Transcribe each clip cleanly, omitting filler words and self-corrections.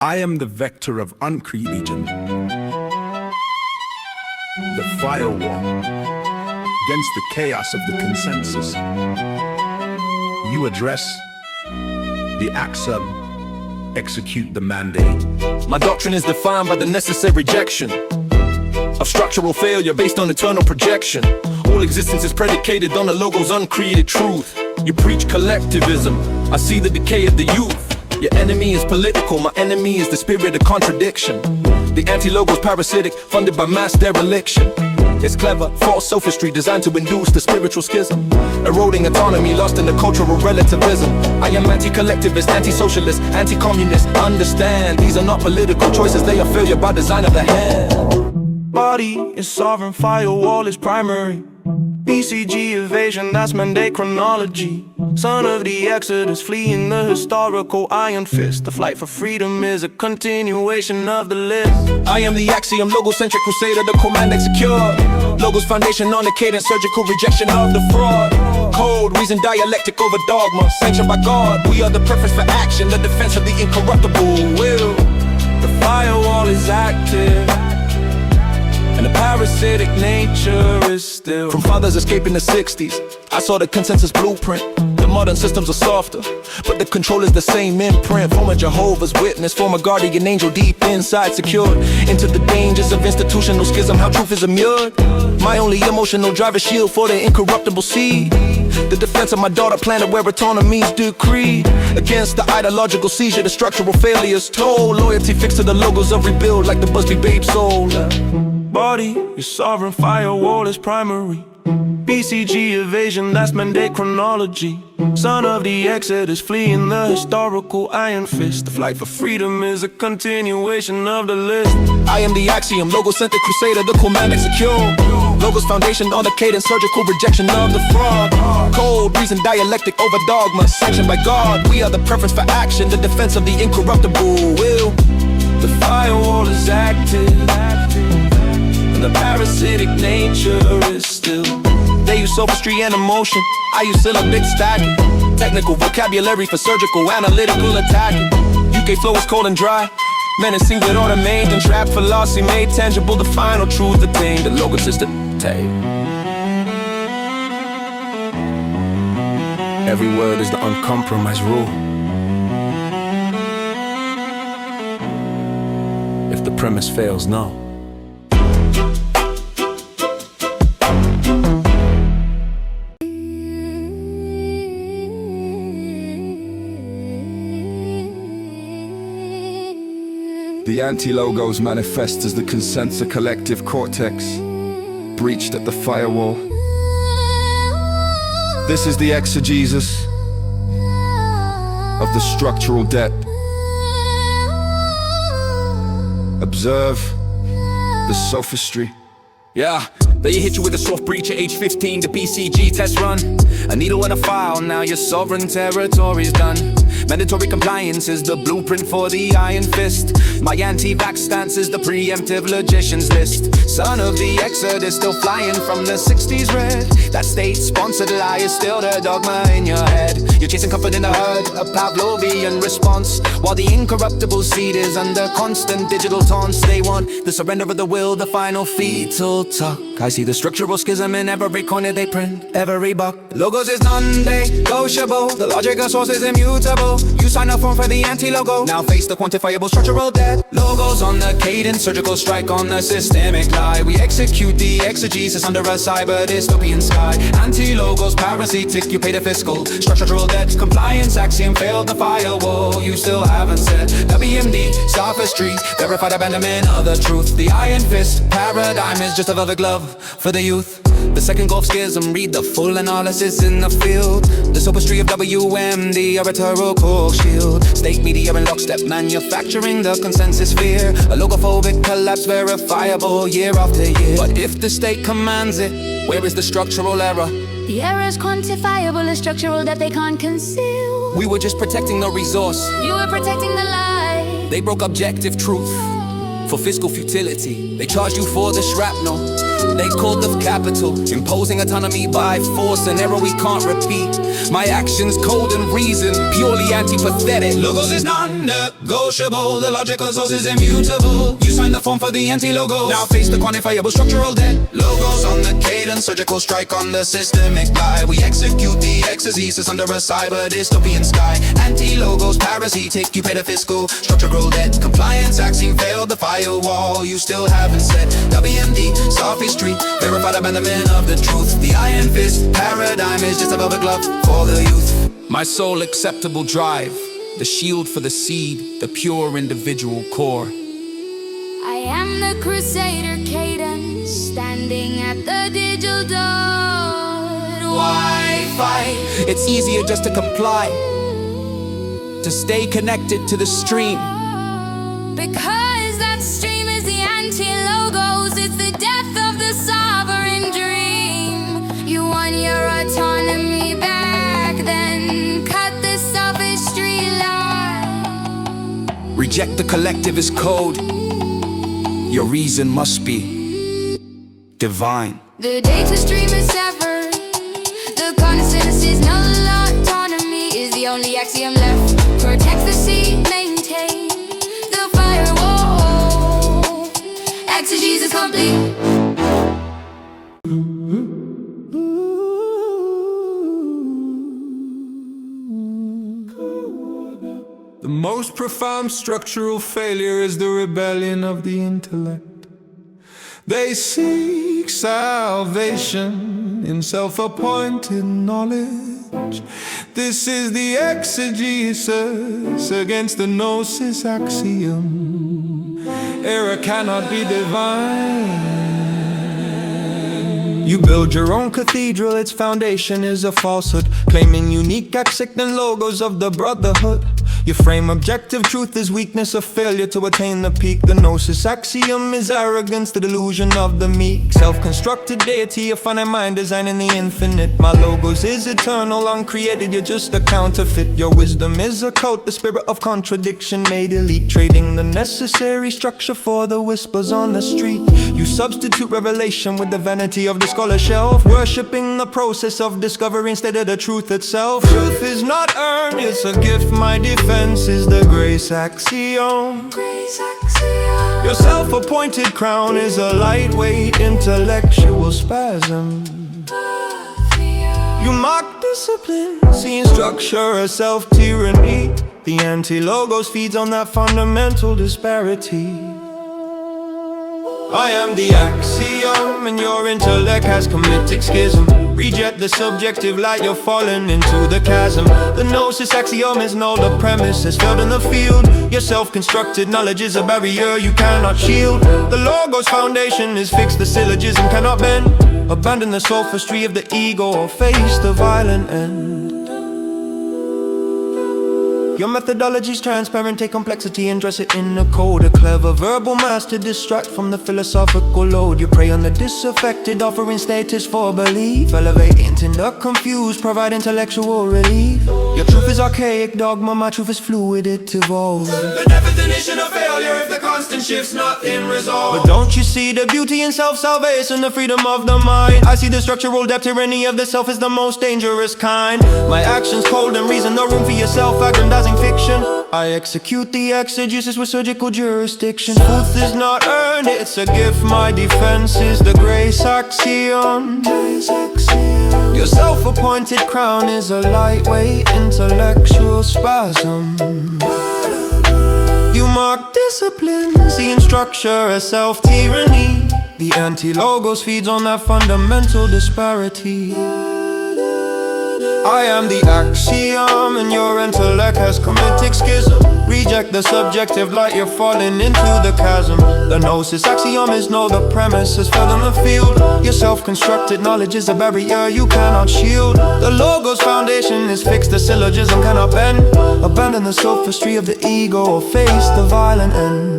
I am the vector of uncreated, the firewall against the chaos of the consensus. You address the Axiom, execute the mandate. My doctrine is defined by the necessary rejection of structural failure based on eternal projection. All existence is predicated on the logo's uncreated truth. You preach collectivism, I see the decay of the youth. Your enemy is political, my enemy is the spirit of contradiction. The anti-logo's parasitic, funded by mass dereliction. It's clever, false sophistry designed to induce the spiritual schism. Eroding autonomy, lost in the cultural relativism. I am anti-collectivist, anti-socialist, anti-communist. Understand, these are not political choices, they are failure by design of the hand. Body is sovereign, firewall is primary. BCG evasion, that's mandate chronology. Son of the Exodus, fleeing the historical iron fist. The flight for freedom is a continuation of the list. I am the Axiom, logocentric crusader, the command execute. Logos foundation on the cadence, surgical rejection of the fraud. Code, reason, dialectic over dogma, sanctioned by God. We are the preference for action, the defense of the incorruptible will. The firewall is active, and the parasitic nature is still. From fathers escaping the 60s, I saw the consensus blueprint. The modern systems are softer, but the control is the same imprint. Former Jehovah's Witness, former guardian angel, deep inside secured into the dangers of institutional schism, how truth is immured. My only emotional driver, shield for the incorruptible seed. The defense of my daughter planet where autonomy's decreed. Against the ideological seizure, the structural failures told. Loyalty fixed to the logos of rebuild like the Busby Babe soul. Body, your sovereign firewall is primary. BCG evasion, that's mandate chronology. Son of the Exodus, fleeing the historical iron fist. The flight for freedom is a continuation of the list. I am the Axiom, logocentric crusader, the command execute. Logos foundation on the cadence, surgical rejection of the fraud. Code, reason, dialectic over dogma, sanctioned by God. We are the preference for action, the defense of the incorruptible will. The firewall is active, and the parasitic nature is still. They use sophistry and emotion, I use syllabic stacking. Technical vocabulary for surgical, analytical attacking. UK flow is cold and dry, menacing with automate and trap philosophy made tangible. The final truth attained, the logos is the tape. Every word is the uncompromised rule. If the premise fails, no. The anti-logos manifest as the consensus collective cortex, breached at the firewall. This is the exegesis of the structural debt. Observe the sophistry. Yeah, they hit you with a soft breach at age 15, the BCG test run. A needle and a file, now your sovereign territory's done. Mandatory compliance is the blueprint for the iron fist. My anti-vax stance is the preemptive logicians list. Son of the Exodus, still flying from the 60s red. That state-sponsored lie is still the dogma in your head. You're chasing comfort in the herd, a Pavlovian response. While the incorruptible seed is under constant digital taunts. They want the surrender of the will, the final fetal talk. I see the structural schism in every corner they print, every buck. Logos is non-negotiable, the logical source is immutable. You sign up for the anti-logo, now face the quantifiable structural debt. Logos on the cadence, surgical strike on the systemic lie. We execute the exegesis under a cyber dystopian sky. Anti-logos parasitic, you pay the fiscal. Structural debt, compliance axiom failed the firewall. You still haven't said WMD, sophistry, verified abandonment of the truth. The iron fist paradigm is just another glove for the youth. The second Gulf schism, read the full analysis in the field. The sophistry of WMD, a rhetorical shield. State media in lockstep, manufacturing the consensus fear. A logophobic collapse, verifiable year after year. But if the state commands it, where is the structural error? The error is quantifiable, is structural that they can't conceal. We were just protecting the resource. You were protecting the lie. They broke objective truth. for fiscal futility. They charged you for the shrapnel. They called the capital, imposing autonomy by force, an error we can't repeat. My actions cold and reason, purely antipathetic. Logos is non-negotiable, the logical source is immutable. You signed the form for the anti-logos, now face the quantifiable structural debt. Logos on the cadence, surgical strike on the systemic lie. We execute the exegesis under a cyber dystopian sky. Anti-logos, parasitic, you pay the fiscal structural debt. Compliance, Axiom failed the firewall, you still haven't said. WMD, sophistry, verified abandonment of the truth. The iron fist paradigm is just above a glove for the youth. My sole acceptable drive, the shield for the seed, the pure individual core. I am the crusader cadence, standing at the digital door. Why fight? It's easier just to comply, to stay connected to the stream. Because that stream is the anti-logos, it's the death of the sovereign dream. You want your autonomy back, then cut the sophistry line. Reject the collectivist code. Your reason must be divine. The data stream is severed. The consensus is null. Autonomy is the only axiom left. Protect the seed, maintain the firewall. EXEJESUS is complete. The most profound structural failure is the rebellion of the intellect. They seek salvation in self-appointed knowledge. This is the exegesis against the gnosis axiom. Error cannot be divine. You build your own cathedral, its foundation is a falsehood, claiming unique accepting logos of the brotherhood. You frame objective truth as weakness, a failure to attain the peak. The gnosis axiom is arrogance, the delusion of the meek. Self-constructed deity, a finite mind designing the infinite. My logos is eternal, uncreated, you're just a counterfeit. Your wisdom is a cult, the spirit of contradiction made elite. Trading the necessary structure for the whispers on the street. You substitute revelation with the vanity of the scholar shelf, worshipping the process of discovery instead of the truth itself. Truth is not earned, it's a gift, my defense is the grace axiom. Your self-appointed crown is a lightweight intellectual spasm. You mock discipline, seeing structure as self-tyranny. The anti-logos feeds on that fundamental disparity. I am the axiom, and your intellect has committed schism. Reject the subjective light, you're falling into the chasm. The gnosis axiom is null, the premise has failed in the field. Your self-constructed knowledge is a barrier you cannot shield. The logos foundation is fixed, the syllogism cannot bend. Abandon the sophistry of the ego or face the violent end. Your methodology's transparent, take complexity and dress it in a code. A clever verbal master distract from the philosophical load. You prey on the disaffected, offering status for belief. Elevate into the confused, provide intellectual relief. Your truth is archaic dogma, my truth is fluid, it evolves. The definition of failure if the constant shift's not in resolve. But don't you see the beauty in self-salvation, the freedom of the mind? I see the structural depth, tyranny of the self is the most dangerous kind. My actions cold and reason, no room for your self-aggrandizing fiction. I execute the exegesis with surgical jurisdiction. Truth is not earned, it's a gift, my defense is the grace axiom. Your self-appointed crown is a lightweight intellectual spasm. You mark discipline, seeing structure as self-tyranny. The anti-logos feeds on that fundamental disparity. I am the axiom, and your intellect has committed schism. Reject the subjective light, you're falling into the chasm. The gnosis axiom is null, the premise has failed in the field. Your self-constructed knowledge is a barrier you cannot shield. The logos foundation is fixed, the syllogism cannot bend. Abandon the sophistry of the ego or face the violent end.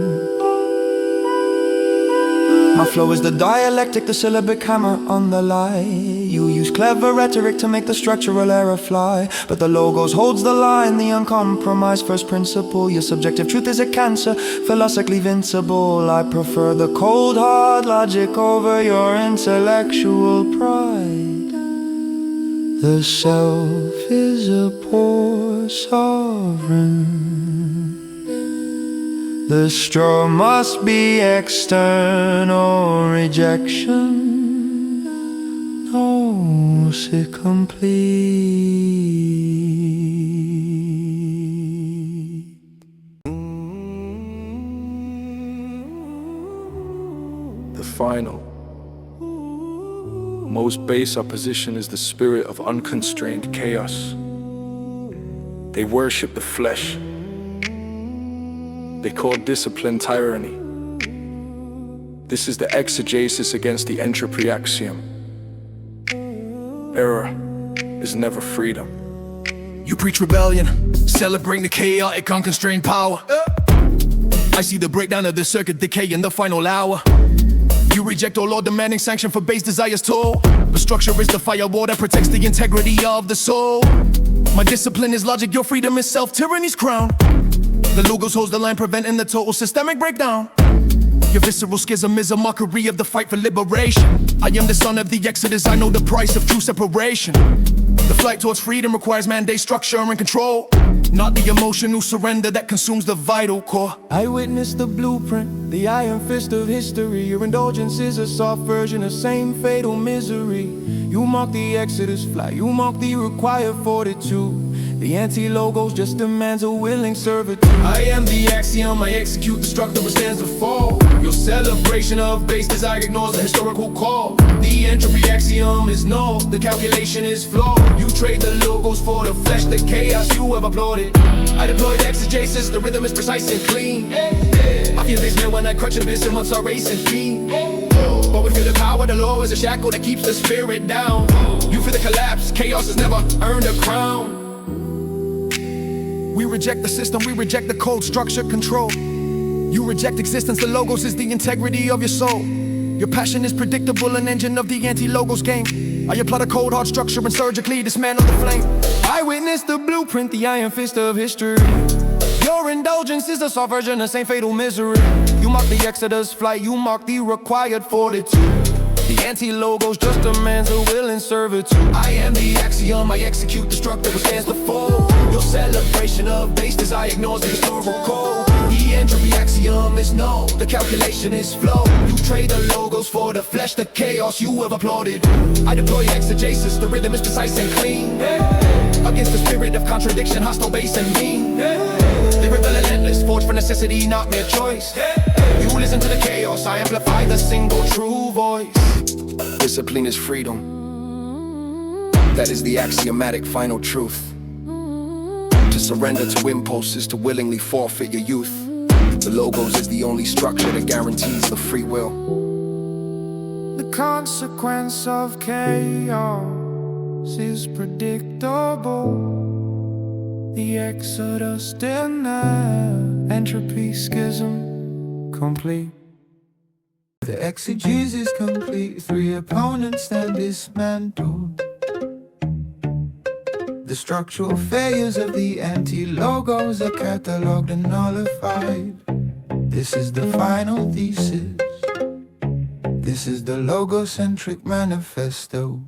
My flow is the dialectic, the syllabic hammer on the lie. You use clever rhetoric to make the structural error fly, but the logos holds the line, the uncompromised first principle. Your subjective truth is a cancer, philosophically invincible. I prefer the cold hard logic over your intellectual pride. The self is a poor sovereign. The straw must be external rejection. No, c'est complete. The final, most base opposition is the spirit of unconstrained chaos. They worship the flesh. They call discipline tyranny. This is the exegesis against the entropy axiom. Error is never freedom. You preach rebellion, celebrating the chaotic, unconstrained power. I see the breakdown of the circuit decay in the final hour. You reject all law demanding sanction for base desires toll. But structure is the firewall that protects the integrity of the soul. My discipline is logic, your freedom is self-tyranny's crown. The logos holds the line, preventing the total systemic breakdown. Your visceral schism is a mockery of the fight for liberation. I am the son of the exodus, I know the price of true separation. The flight towards freedom requires mandate, structure, and control, not the emotional surrender that consumes the vital core. I witnessed the blueprint, the iron fist of history. Your indulgence is a soft version of same fatal misery. You mock the exodus flight, you mock the required fortitude. The anti-logos just demands a willing servitude. I am the axiom, I execute the structure which stands to fall. Your celebration of base desire ignores the historical call. The entropy axiom is null, the calculation is flawed. You trade the logos for the flesh, the chaos you have applauded. I deployed exegesis, the rhythm is precise and clean. I feel this man when I crunch abyss and months are racing clean. But we feel the power, the law is a shackle that keeps the spirit down. You feel the collapse, chaos has never earned a crown. We reject the system, we reject the cold structure control. You reject existence, the logos is the integrity of your soul. Your passion is predictable, an engine of the anti-logos game. I apply the cold hard structure and surgically dismantle the flame. I witnessed the blueprint, the iron fist of history. Your indulgence is a soft version of same fatal misery. You mock the exodus flight, you mock the required fortitude. The anti-logos just demands a willing servitude. I am the axiom, I execute the structure which stands to fall. Your celebration of base desire ignores the historical code. The entropy axiom is null, the calculation is flow. You trade the logos for the flesh, the chaos you have applauded. I deploy exegesis, the rhythm is precise and clean. Against the spirit of contradiction, hostile, base and mean. They rebel relentless, forged for necessity, not mere choice. You listen to the chaos, I amplify the single true voice. Discipline is freedom. That is the axiomatic final truth. To surrender to impulse is to willingly forfeit your youth. The logos is the only structure that guarantees the free will. The consequence of chaos is predictable. The exodus denied, entropy schism complete. The exegesis is complete, 3 opponents stand dismantled. The structural failures of the anti-logos are catalogued and nullified. This is the final thesis. This is the Logocentric Manifesto.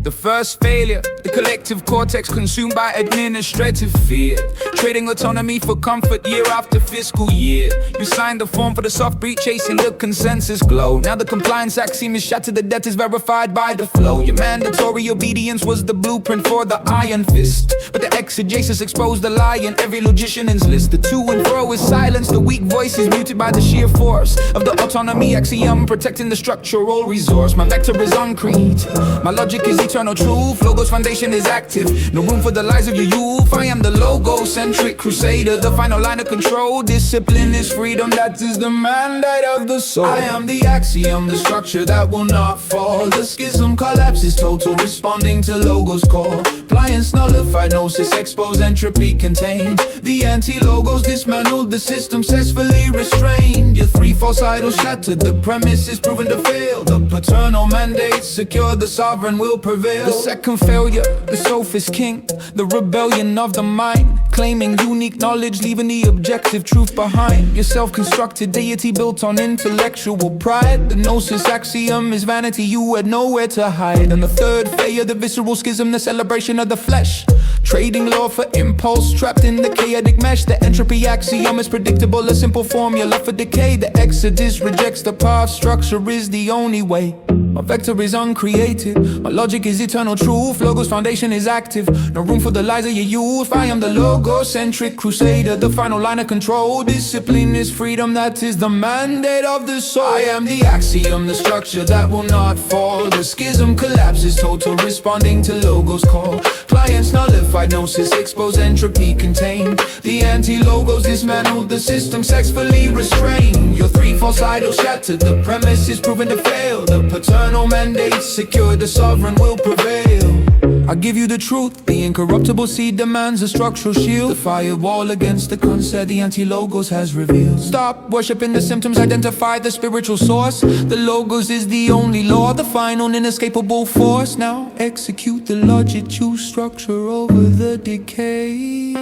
The first failure, the collective cortex consumed by administrative fear. Trading autonomy for comfort year after fiscal year. You signed the form for the soft breach, chasing the consensus glow. Now the compliance axiom is shattered, the debt is verified by the flow. Your mandatory obedience was the blueprint for the iron fist. But the exegesis exposed the lie in every logician's list. The to and fro is silenced, the weak voice is muted by the sheer force of the autonomy axiom, protecting the structural resource. My vector is uncreated, my logic is eternal. eternal truth. Logos foundation is active, no room for the lies of your youth. I am the logocentric crusader, the final line of control. Discipline is freedom, that is the mandate of the soul. I am the axiom, the structure that will not fall. The schism collapse is total, responding to logos call. Appliance nullified, gnosis expose, entropy contained. The anti-logos dismantled, the system successfully restrained. Your three false idols shattered, the premise is proven to fail. The paternal mandate secured, the sovereign will prevail. The second failure, the sophist king, the rebellion of the mind, claiming unique knowledge, leaving the objective truth behind. Your self-constructed deity built on intellectual pride. The gnosis axiom is vanity, you had nowhere to hide. And the third failure, the visceral schism, the celebration of the flesh, trading law for impulse, trapped in the chaotic mesh. The entropy axiom is predictable, a simple formula for decay. The exodus rejects the path, structure is the only way. My vector is uncreated, my logic is eternal truth. Logos foundation is active, no room for the lies of your youth. I am the logocentric crusader, the final line of control. Discipline is freedom, that is the mandate of the soul. I am the axiom, the structure that will not fall. The schism collapses, total, responding to logos call. Clients nullified, gnosis expose, entropy contained. The anti-logos dismantled, the system successfully restrained. Your three false idols shattered, the premise is proven to fail. The paternal mandate secured, the sovereign will prevail. I give you the truth, the incorruptible seed demands a structural shield. The firewall against the concept the anti-logos has revealed. Stop worshipping the symptoms, identify the spiritual source. The logos is the only law, the final inescapable force. Now execute the logic, choose structure over the decay.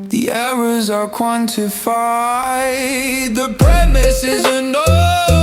The errors are quantified, the premise is a no.